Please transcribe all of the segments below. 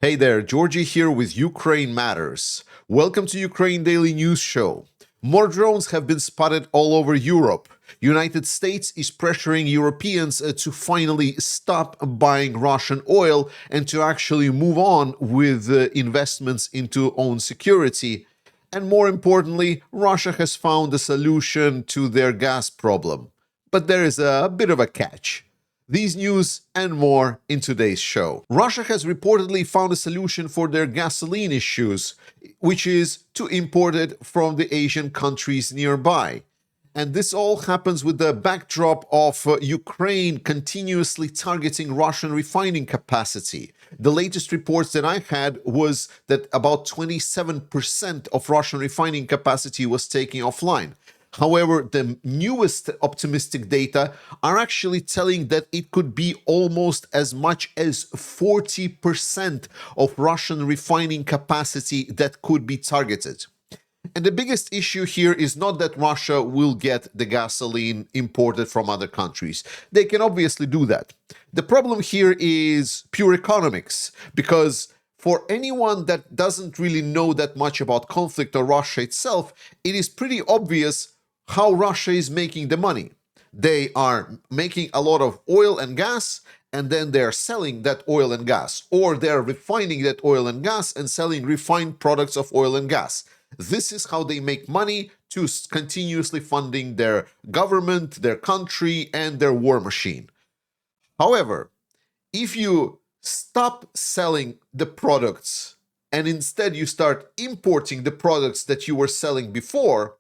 Hey there, Georgie here with Ukraine Matters. Welcome to Ukraine Daily News Show. More drones have been spotted all over Europe. United States is pressuring Europeans to finally stop buying Russian oil and to actually move on with investments into own security. And more importantly, Russia has found a solution to their gas problem. But there is a bit of a catch. These news and more in today's show. Russia has reportedly found a solution for their gasoline issues, which is to import it from the Asian countries nearby. And this all happens with the backdrop of Ukraine continuously targeting Russian refining capacity. The latest reports that I had was that about 27% of Russian refining capacity was taken offline. However, the newest optimistic data are actually telling that it could be almost as much as 40% of Russian refining capacity that could be targeted. And the biggest issue here is not that Russia will get the gasoline imported from other countries. They can obviously do that. The problem here is pure economics, because for anyone that doesn't really know that much about conflict or Russia itself, it is pretty obvious how Russia is making the money. They are making a lot of oil and gas, and then they're selling that oil and gas, or they're refining that oil and gas and selling refined products of oil and gas. This is how they make money to continuously funding their government, their country, and their war machine. However, if you stop selling the products and instead you start importing the products that you were selling before,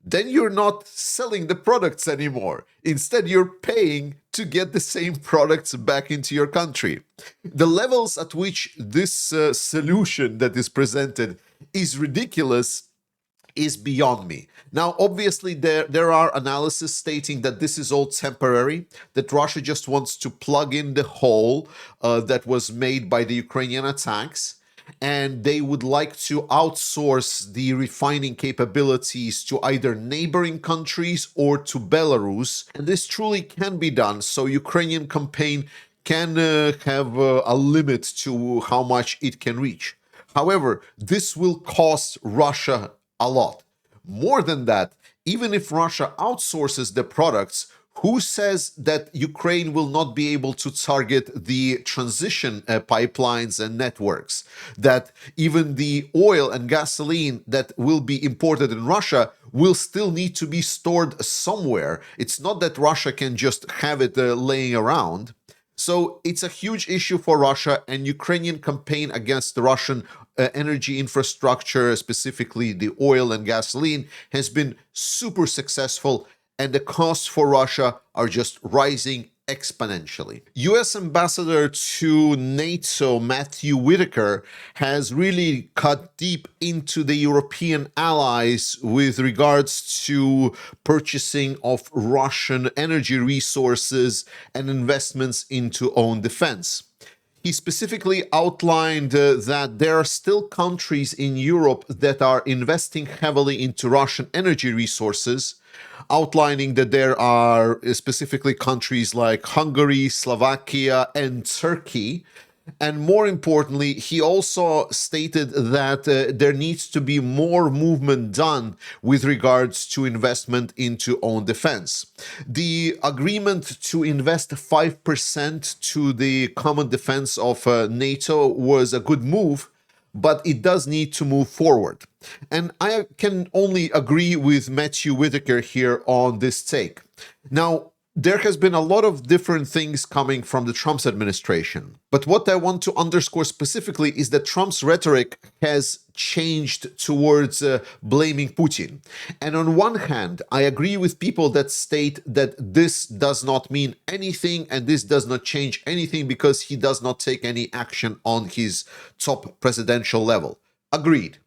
then you're not selling the products anymore. Instead, you're paying to get the same products back into your country. The levels at which this solution that is presented is ridiculous is beyond me. Now, obviously, there are analyses stating that this is all temporary, that Russia just wants to plug in the hole that was made by the Ukrainian attacks, and they would like to outsource the refining capabilities to either neighboring countries or to Belarus. And this truly can be done, so Ukrainian campaign can have a limit to how much it can reach. However, this will cost Russia a lot. More than that, even if Russia outsources the products, who says that Ukraine will not be able to target the transition pipelines and networks? That even the oil and gasoline that will be imported in Russia will still need to be stored somewhere. It's not that Russia can just have it laying around. So it's a huge issue for Russia, and Ukrainian campaign against the Russian energy infrastructure, specifically the oil and gasoline, has been super successful, and the costs for Russia are just rising exponentially. US Ambassador to NATO Matthew Whitaker has really cut deep into the European allies with regards to purchasing of Russian energy resources and investments into own defense. He specifically outlined that there are still countries in Europe that are investing heavily into Russian energy resources, outlining that there are specifically countries like Hungary, Slovakia, and Turkey. And more importantly, he also stated that there needs to be more movement done with regards to investment into own defense. The agreement to invest 5% to the common defense of NATO was a good move, but it does need to move forward. And I can only agree with Matthew Whitaker here on this take. Now, there has been a lot of different things coming from the Trump's administration. But what I want to underscore specifically is that Trump's rhetoric has changed towards blaming Putin. And on one hand, I agree with people that state that this does not mean anything and this does not change anything because he does not take any action on his top presidential level. Agreed.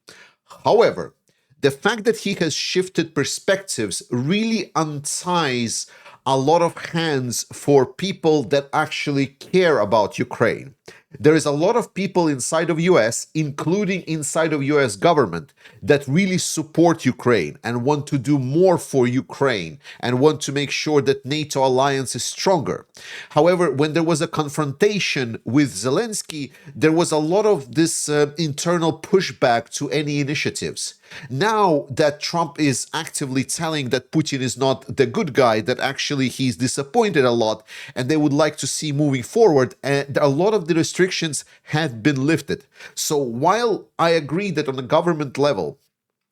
However, the fact that he has shifted perspectives really unties a lot of hands for people that actually care about Ukraine. There is a lot of people inside of US, including inside of US government, that really support Ukraine and want to do more for Ukraine and want to make sure that NATO alliance is stronger. However, when there was a confrontation with Zelensky, there was a lot of this internal pushback to any initiatives. Now that Trump is actively telling that Putin is not the good guy, that actually he's disappointed a lot and they would like to see moving forward, and a lot of the restrictions have been lifted. So while I agree that on the government level,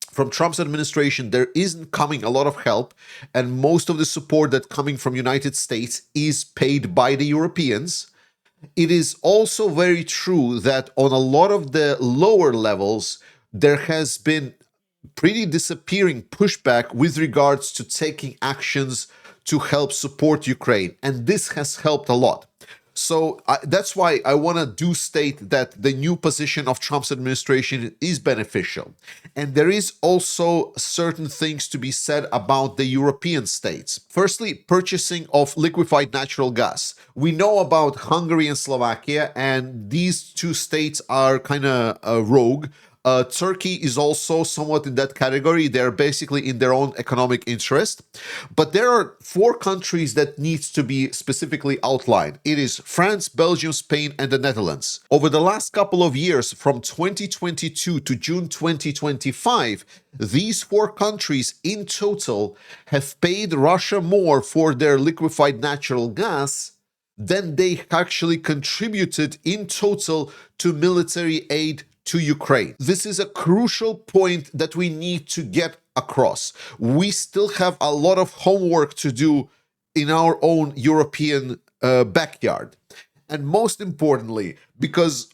from Trump's administration, there isn't coming a lot of help, and most of the support that's coming from United States is paid by the Europeans. It is also very true that on a lot of the lower levels, there has been pretty disappearing pushback with regards to taking actions to help support Ukraine, and this has helped a lot. So that's why I want to state that the new position of Trump's administration is beneficial. And there is also certain things to be said about the European states. Firstly, purchasing of liquefied natural gas. We know about Hungary and Slovakia, and these two states are kind of rogue. Turkey is also somewhat in that category. They're basically in their own economic interest. But there are four countries that needs to be specifically outlined. It is France, Belgium, Spain, and the Netherlands. Over the last couple of years, from 2022 to June 2025, these four countries in total have paid Russia more for their liquefied natural gas than they actually contributed in total to military aid to Ukraine. This is a crucial point that we need to get across. We still have a lot of homework to do in our own European backyard. And most importantly, because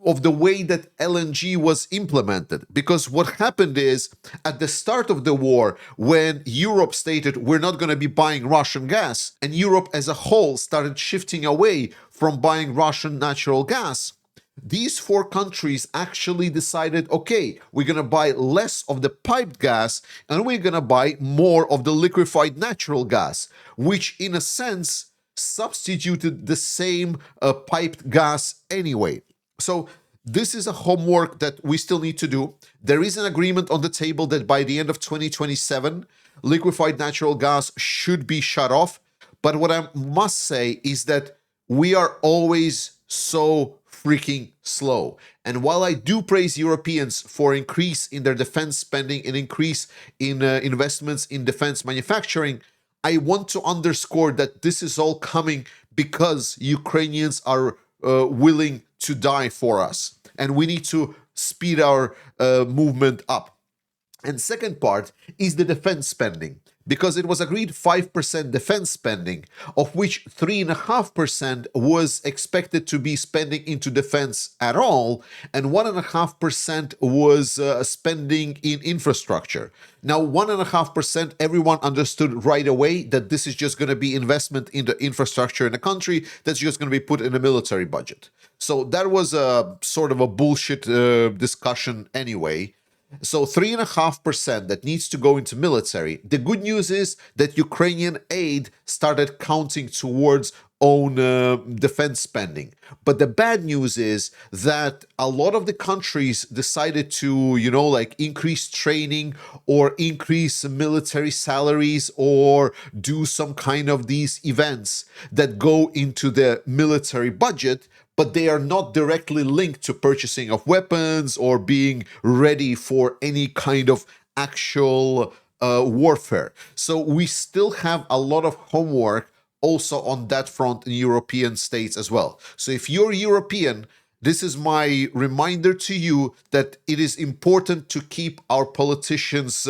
of the way that LNG was implemented. Because what happened is, at the start of the war, when Europe stated we're not going to be buying Russian gas, and Europe as a whole started shifting away from buying Russian natural gas, these four countries actually decided, okay, we're going to buy less of the piped gas and we're going to buy more of the liquefied natural gas, which in a sense substituted the same piped gas anyway. So this is a homework that we still need to do. There is an agreement on the table that by the end of 2027, liquefied natural gas should be shut off. But what I must say is that we are always so freaking slow. And while I do praise Europeans for increase in their defense spending and increase in investments in defense manufacturing, I want to underscore that this is all coming because Ukrainians are willing to die for us. And we need to speed our movement up. And second part is the defense spending, because it was agreed 5% defense spending, of which 3.5% was expected to be spending into defense at all, and 1.5% was spending in infrastructure. Now, 1.5%, everyone understood right away that this is just going to be investment in the infrastructure in the country that's just going to be put in a military budget. So that was a sort of a bullshit discussion anyway. So 3.5% that needs to go into military. The good news is that Ukrainian aid started counting towards own defense spending. But the bad news is that a lot of the countries decided to, increase training or increase military salaries or do some kind of these events that go into the military budget, but they are not directly linked to purchasing of weapons or being ready for any kind of actual warfare. So we still have a lot of homework also on that front in European states as well. So if you're European, this is my reminder to you that it is important to keep our politicians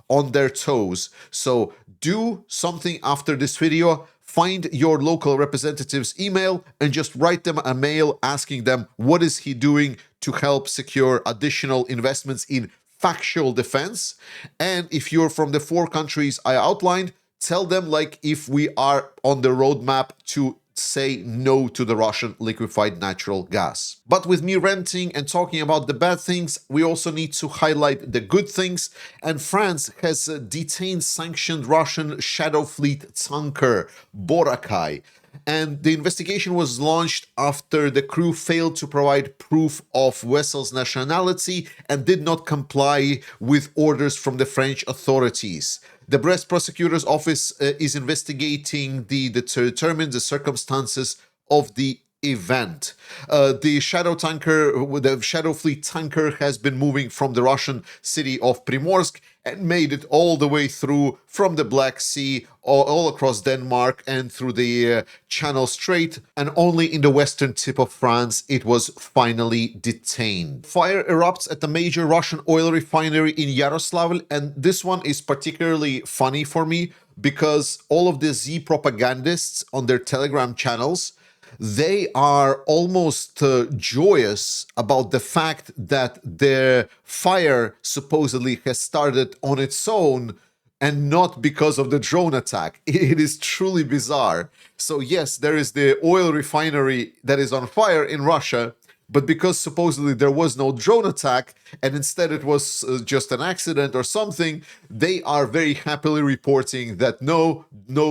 on their toes. So do something after this video. Find your local representative's email and just write them a mail asking them what is he doing to help secure additional investments in factual defense. And if you're from the four countries I outlined, tell them if we are on the roadmap to say no to the Russian liquefied natural gas. But with me ranting and talking about the bad things, we also need to highlight the good things. And France has detained sanctioned Russian shadow fleet tanker Borakai. And the investigation was launched after the crew failed to provide proof of vessel's nationality and did not comply with orders from the French authorities. The Brest prosecutor's office is investigating to determine the circumstances of the event. The Shadow Fleet tanker has been moving from the Russian city of Primorsk and made it all the way through from the Black Sea, all across Denmark and through the Channel Strait, and only in the western tip of France it was finally detained. Fire erupts at the major Russian oil refinery in Yaroslavl, and this one is particularly funny for me because all of the Z propagandists on their Telegram channels, they are almost joyous about the fact that their fire supposedly has started on its own and not because of the drone attack. It is truly bizarre. So yes, there is the oil refinery that is on fire in Russia, but because supposedly there was no drone attack and instead it was just an accident or something, they are very happily reporting that no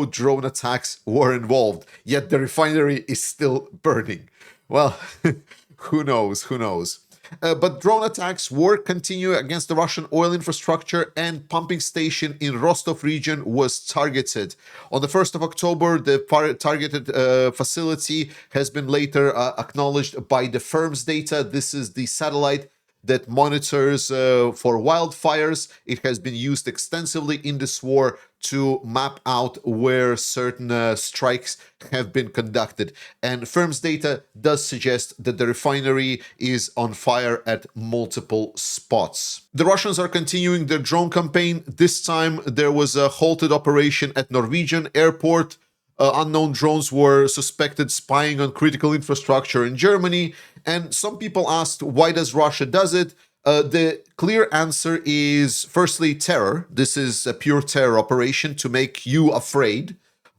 drone attacks were involved, yet the refinery is still burning. Well, who knows? But drone attacks were continuing against the Russian oil infrastructure, and pumping station in Rostov region was targeted. On the 1st of October, the targeted facility has been later acknowledged by the firm's data. This is the satellite that monitors for wildfires. It has been used extensively in this war to map out where certain strikes have been conducted. And firm's data does suggest that the refinery is on fire at multiple spots. The Russians are continuing their drone campaign. This time there was a halted operation at Norwegian airport. Unknown drones were suspected spying on critical infrastructure in Germany. And some people asked, why does Russia does it? The clear answer is, firstly, terror. This is a pure terror operation to make you afraid,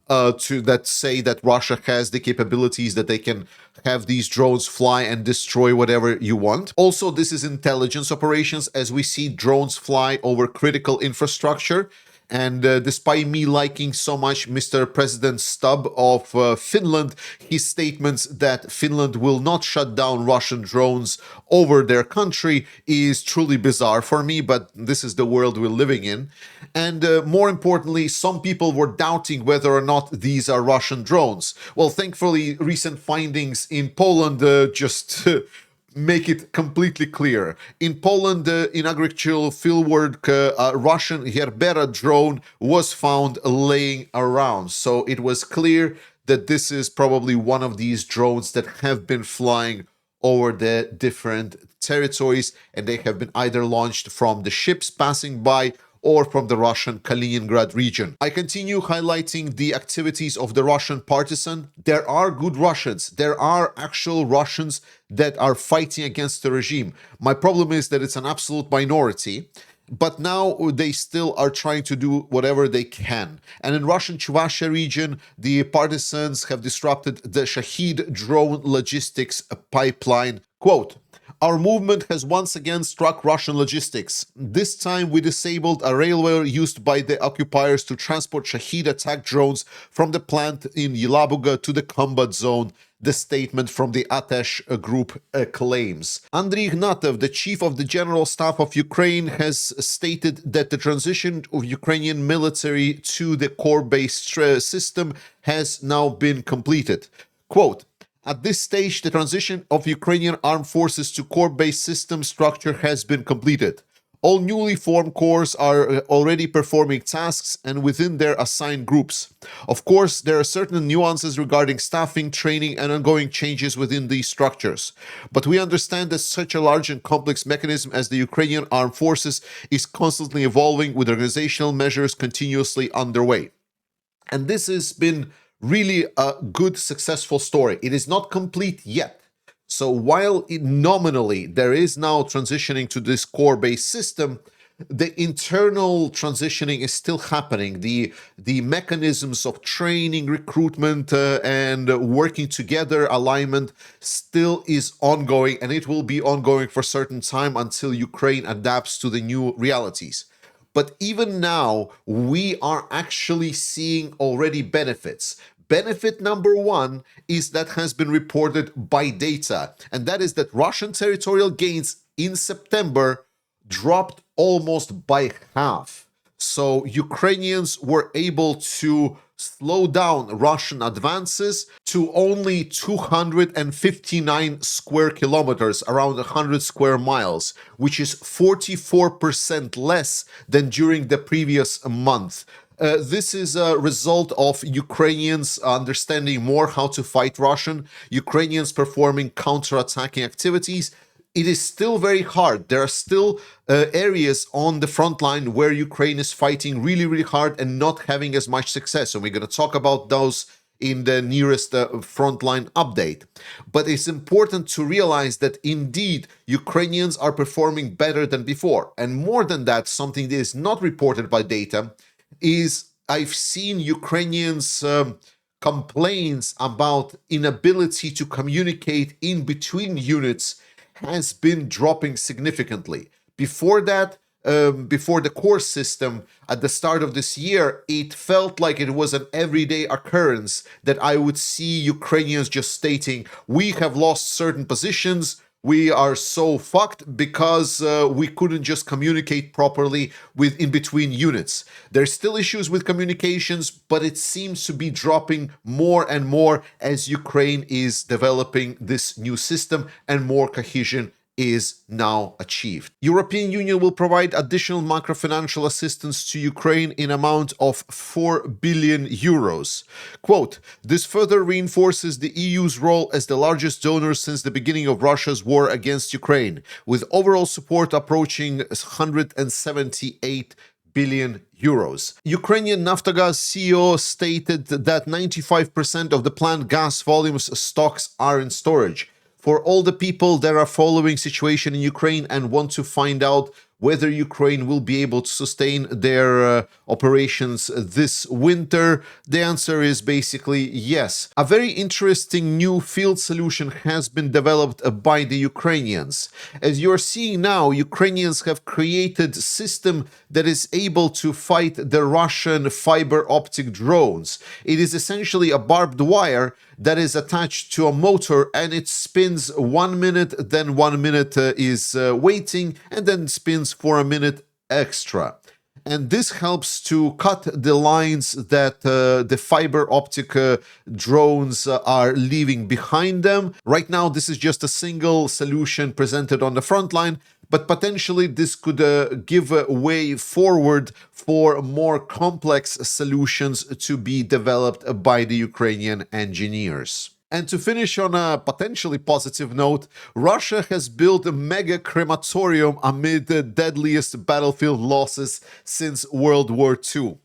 say that Russia has the capabilities that they can have these drones fly and destroy whatever you want. Also, this is intelligence operations, as we see drones fly over critical infrastructure. And despite me liking so much Mr. President Stubb of Finland, his statements that Finland will not shut down Russian drones over their country is truly bizarre for me, but this is the world we're living in. And more importantly, some people were doubting whether or not these are Russian drones. Well, thankfully, recent findings in Poland just make it completely clear. In Poland, in agricultural fieldwork, a Russian Herbera drone was found laying around. So it was clear that this is probably one of these drones that have been flying over the different territories, and they have been either launched from the ships passing by or from the Russian Kaliningrad region. I continue highlighting the activities of the Russian partisan. There are good Russians. There are actual Russians that are fighting against the regime. My problem is that it's an absolute minority, but now they still are trying to do whatever they can. And in Russian Chuvassia region, the partisans have disrupted the Shahid drone logistics pipeline. Quote, "Our movement has once again struck Russian logistics. This time we disabled a railway used by the occupiers to transport Shahid attack drones from the plant in Yelabuga to the combat zone," the statement from the Atesh group claims. Andriy Ignatov, the chief of the General Staff of Ukraine, has stated that the transition of Ukrainian military to the core-based system has now been completed. Quote, "At this stage, the transition of Ukrainian armed forces to core-based system structure has been completed. All newly formed corps are already performing tasks and within their assigned groups. Of course, there are certain nuances regarding staffing, training, and ongoing changes within these structures. But we understand that such a large and complex mechanism as the Ukrainian armed forces is constantly evolving with organizational measures continuously underway." And this has been really a good, successful story. It is not complete yet. So while nominally there is now transitioning to this core-based system, the internal transitioning is still happening. The mechanisms of training, recruitment, and working together, alignment still is ongoing, and it will be ongoing for a certain time until Ukraine adapts to the new realities. But even now, we are actually seeing already benefits benefit number one is that has been reported by data, and that is that Russian territorial gains in September dropped almost by half. So Ukrainians were able to slow down Russian advances to only 259 square kilometers, around 100 square miles, which is 44% less than during the previous month. This is a result of Ukrainians understanding more how to fight Russian, Ukrainians performing counter-attacking activities. It is still very hard. There are still areas on the front line where Ukraine is fighting really, really hard and not having as much success. And we're going to talk about those in the nearest frontline update. But it's important to realize that indeed Ukrainians are performing better than before. And more than that, something that is not reported by data is I've seen Ukrainians complaints about inability to communicate in between units has been dropping significantly. Before that, before the course system at the start of this year, it felt like it was an everyday occurrence that I would see Ukrainians just stating, we have lost certain positions, we are so fucked because we couldn't just communicate properly with in between units. There's still issues with communications, but it seems to be dropping more and more as Ukraine is developing this new system and more cohesion is now achieved. European Union will provide additional macrofinancial assistance to Ukraine in amount of 4 billion euros. Quote, this further reinforces the EU's role as the largest donor since the beginning of Russia's war against Ukraine, with overall support approaching 178 billion euros. Ukrainian Naftogaz CEO stated that 95% of the planned gas volumes stocks are in storage. For all the people that are following situation in Ukraine and want to find out whether Ukraine will be able to sustain their operations this winter, the answer is basically yes. A very interesting new field solution has been developed by the Ukrainians. As you are seeing now, Ukrainians have created a system that is able to fight the Russian fiber optic drones. It is essentially a barbed wire that is attached to a motor and it spins 1 minute, then 1 minute is waiting, and then spins for a minute extra. And this helps to cut the lines that the fiber optic drones are leaving behind them. Right now, this is just a single solution presented on the front line, but potentially this could give a way forward for more complex solutions to be developed by the Ukrainian engineers. And to finish on a potentially positive note, Russia has built a mega crematorium amid the deadliest battlefield losses since World War II.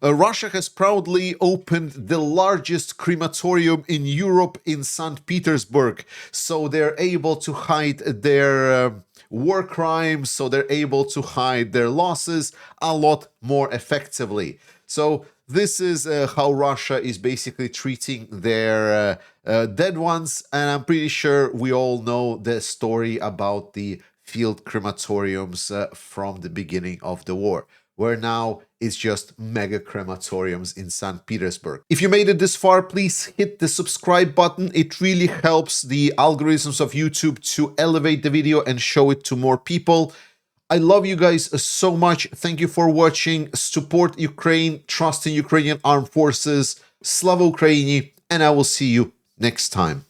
Russia has proudly opened the largest crematorium in Europe in St. Petersburg, so they're able to hide their war crimes, so they're able to hide their losses a lot more effectively. So this is how Russia is basically treating their dead ones, and I'm pretty sure we all know the story about the field crematoriums from the beginning of the war, where now it's just mega crematoriums in St. Petersburg. If you made it this far, please hit the subscribe button. It really helps the algorithms of YouTube to elevate the video and show it to more people. I love you guys so much. Thank you for watching. Support Ukraine, trust in Ukrainian armed forces. Slava Ukraini, and I will see you next time.